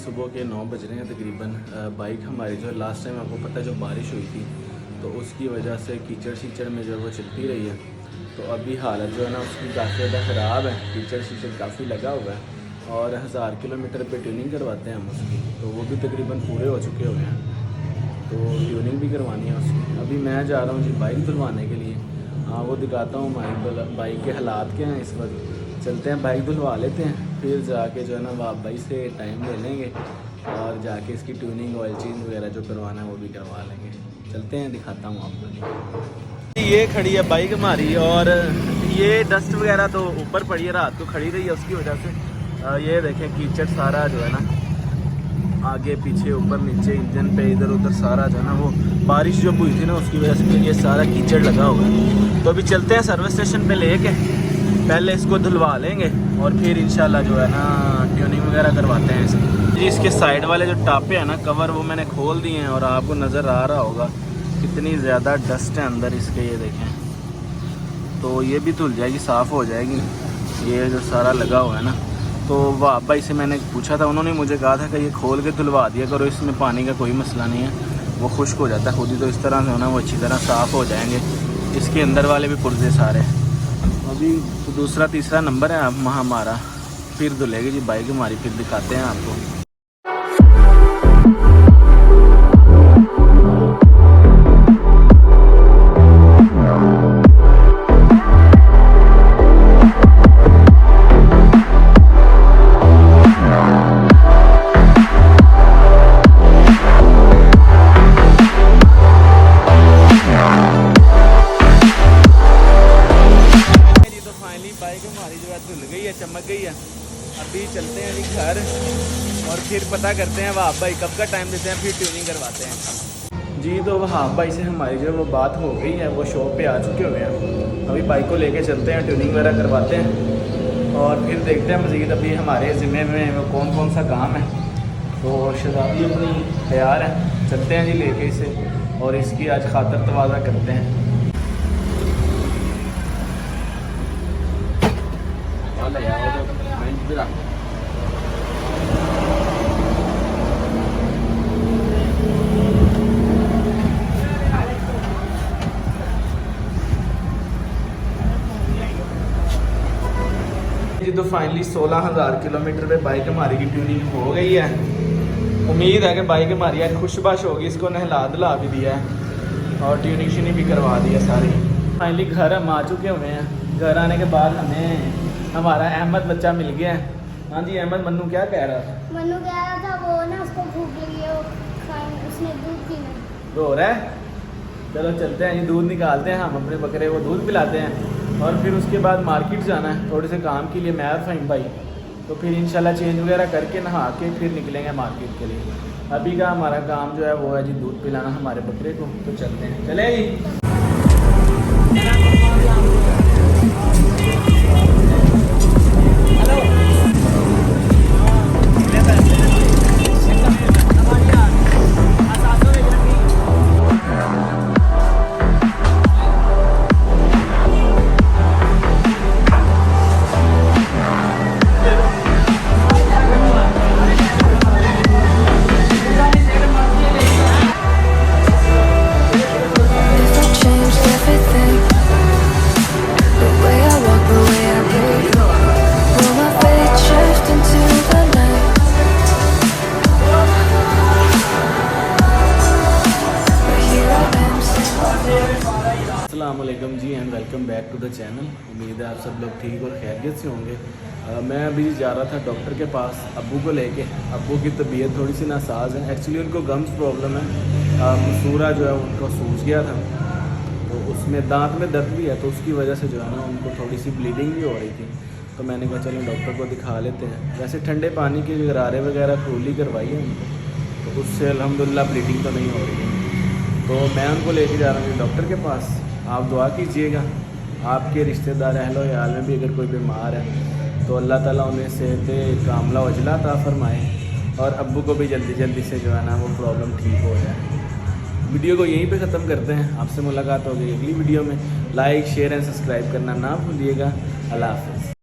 सुबह के 9 बज रहे हैं तकरीबन। बाइक हमारी जो है लास्ट टाइम आपको पता है जो बारिश हुई थी तो उसकी वजह से कीचड़ शीचड़ में जो वो चलती रही है। तो अभी हालत जो है ना उसकी काफ़ी ज़्यादा ख़राब है, कीचड़ शीचड़ काफ़ी लगा हुआ है और 1000 किलोमीटर पे ट्यूनिंग करवाते हैं हम उसकी, तो वो भी तकरीबन पूरे हो चुके हुए हैं। तो ट्यूनिंग भी करवानी है उसकी। अभी मैं जा रहा हूँ जी बाइक धुलवाने के लिए। हाँ वो दिखाता हूँ हमारी बाइक के हालात क्या हैं इस वक्त। चलते हैं बाइक धुलवा लेते हैं, फिर जाके जो है ना वाह भाई से टाइम ले लेंगे और जाके इसकी ट्यूनिंग ऑयल चेंज वगैरह जो करवाना है वो भी करवा लेंगे। चलते हैं, दिखाता हूँ आपको। ये खड़ी है बाइक हमारी और ये डस्ट वगैरह तो ऊपर पड़ी है, रात को खड़ी रही है उसकी वजह से। ये देखें कीचड़ सारा जो है ना आगे पीछे ऊपर नीचे इंजन पे इधर उधर सारा जो है ना वो बारिश जो हुई थी ना उसकी वजह से ये सारा कीचड़ लगा हुआ है। तो अभी चलते हैं सर्विस स्टेशन पे लेके, पहले इसको धुलवा लेंगे और फिर इंशाल्लाह जो है ना ट्यूनिंग वगैरह करवाते हैं इसकी। जी इसके साइड वाले जो टापे हैं ना कवर वो मैंने खोल दिए हैं और आपको नज़र आ रहा होगा कितनी ज़्यादा डस्ट है अंदर इसके। ये देखें तो ये भी धुल जाएगी, साफ़ हो जाएगी। ये जो सारा लगा हुआ है ना तो वाह भाई से मैंने पूछा था, उन्होंने मुझे कहा था कि ये खोल के धुलवा दिया करो, इसमें पानी का कोई मसला नहीं है, वो खुश्क हो जाता है खुद ही। तो इस तरह से होना वो अच्छी तरह साफ़ हो जाएंगे। इसके अंदर वाले भी पुर्जे सारे। अभी तो दूसरा तीसरा नंबर है हमारा, फिर धुलेगी जी बाइक हमारी, फिर दिखाते हैं आपको। बाइक हमारी जो है धुल गई है, चमक गई है। अभी चलते हैं जी घर और फिर पता करते हैं वहाब भाई कब का टाइम देते हैं, फिर ट्यूनिंग करवाते हैं जी। तो वहाब भाई से हमारी जो वो बात हो गई है, वो शॉप पे आ चुके हुए हैं। अभी बाइक को लेके चलते हैं, ट्यूनिंग वगैरह करवाते हैं और फिर देखते हैं मज़ीद अभी हमारे ज़िम्मे में वो कौन कौन सा काम है। तो शहज़ादी अपनी तैयार है, चलते हैं जी लेके इसे और इसकी आज खातर तवाज़ा करते हैं। जी तो फाइनली 16,000 किलोमीटर पे बाइक हमारी की ट्यूनिंग हो गई है। उम्मीद है कि बाइक हमारी आज खुशबाश होगी, इसको नहला धुला भी दिया है और ट्यूनिंग शूनिंग भी करवा दी है सारी। फाइनली घर हम आ चुके हुए हैं। घर आने के बाद हमें हमारा अहमद बच्चा मिल गया है। हाँ जी अहमद, मन्नू क्या कह रहा था? मन्नू कह रहा था वो ना उसको भूख लगी है, उसने दूध पीना रो रहा है। चलो चलते हैं जी, दूध निकालते हैं हम अपने बकरे को, दूध पिलाते हैं और फिर उसके बाद मार्केट जाना है थोड़े से काम के लिए मैं और फ़हीम भाई। तो फिर इंशाल्लाह चेंज वगैरह करके नहा के फिर निकलेंगे मार्केट के लिए। अभी का हमारा काम जो है वो है जी दूध पिलाना हमारे बकरे को। तो चलते हैं, चले जी। अस्सलामुअलैकुम जी and welcome back to the channel. उम्मीद है आप सब लोग ठीक और खैरियत से होंगे। मैं अभी जा रहा था डॉक्टर के पास अब्बू को लेके। अब्बू की तबीयत थोड़ी सी नासाज है, एक्चुअली उनको गम्स प्रॉब्लम है। मसूरा जो है उनको सूज गया था तो उसमें दांत में दर्द भी है, तो उसकी वजह से जो है ना उनको थोड़ी सी ब्लीडिंग भी हो रही थी। तो मैंने कहा चलो डॉक्टर को दिखा लेते हैं। वैसे ठंडे पानी की गरारे वगैरह कुली करवाई है उनको, तो उससे अल्हम्दुलिल्लाह ब्लीडिंग तो नहीं हो रही है। तो मैं उनको लेके जा रहा हूँ डॉक्टर के पास। आप दुआ कीजिएगा, आपके रिश्तेदार अहलो याल में भी अगर कोई बीमार है तो अल्लाह ताला उन्हें सेहत कामला वजला अता फरमाए और अब्बू को भी जल्दी जल्दी से जो है ना वो प्रॉब्लम ठीक हो जाए। वीडियो को यहीं पे ख़त्म करते हैं, आपसे मुलाकात होगी अगली वीडियो में। लाइक शेयर एंड सब्सक्राइब करना ना भूलिएगा। अल्लाह हाफ़िज़।